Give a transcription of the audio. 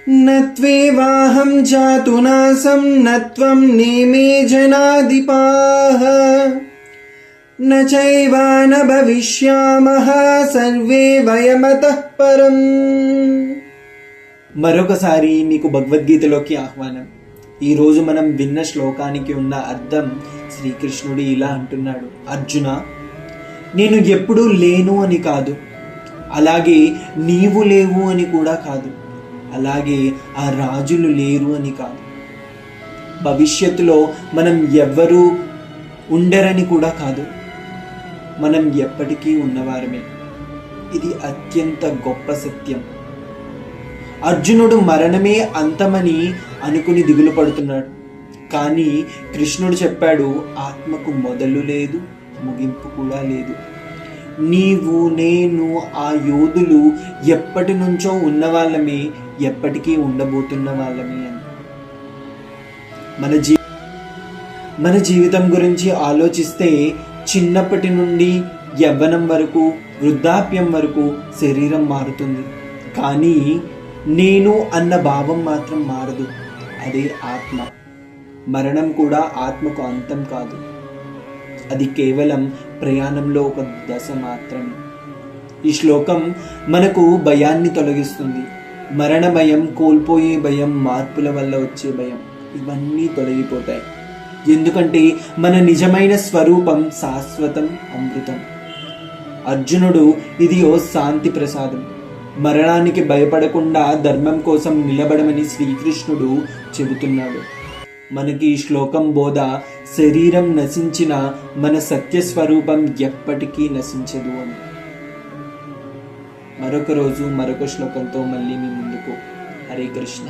నత్వేవాహం జాతు నాసం నత్వం నేమే జనాధిపాః నచైవా న భవిష్యామః సర్వే వయమతః పరం. మరొకసారి మీకు భగవద్గీతలోకి ఆహ్వానం. ఈరోజు మనం విన్న శ్లోకానికి ఉన్న అర్థం శ్రీకృష్ణుడు ఇలా అంటున్నాడు: అర్జున, నేను ఎప్పుడూ లేను అని కాదు, అలాగే నీవు లేవు అని కూడా కాదు, అలాగే ఆ రాజులు లేరు అని కాదు, భవిష్యత్తులో మనం ఎవ్వరూ ఉండరని కూడా కాదు, మనం ఎప్పటికీ ఉన్నవారమే. ఇది అత్యంత గొప్ప సత్యం. అర్జునుడు మరణమే అంతమని అనుకుని దిగులు పడుతున్నాడు. కానీ కృష్ణుడు చెప్పాడు, ఆత్మకు మొదలు లేదు, ముగింపు కూడా లేదు. నీవు, నేను, ఆ యోధులు ఎప్పటి నుంచో ఉన్నవాళ్ళమే, ఎప్పటికీ ఉండబోతున్న వాళ్ళమే అని. మన జీవితం గురించి ఆలోచిస్తే చిన్నప్పటి నుండి యవ్వనం వరకు, వృద్ధాప్యం వరకు శరీరం మారుతుంది. కానీ నేను అన్న భావం మాత్రం మారదు. అదే ఆత్మ. మరణం కూడా ఆత్మకు అంతం కాదు, అది కేవలం ప్రయాణంలో ఒక దశ మాత్రమే. ఈ శ్లోకం మనకు భయాన్ని తొలగిస్తుంది. మరణ భయం, కోల్పోయే భయం, మార్పుల వల్ల వచ్చే భయం, ఇవన్నీ తొలగిపోతాయి. ఎందుకంటే మన నిజమైన స్వరూపం శాశ్వతం, అమృతం. అర్జునుడు ఇది ఓ శాంతి ప్రసాదం. మరణానికి భయపడకుండా ధర్మం కోసం నిలబడమని శ్రీకృష్ణుడు చెబుతున్నాడు. మనకి ఈ శ్లోకం బోధ, శరీరం నశించిన మన సత్యస్వరూపం ఎప్పటికీ నశించదు అని. మరొక రోజు మరొక శ్లోకంతో మళ్ళీ మీ ముందుకు. హరే కృష్ణ.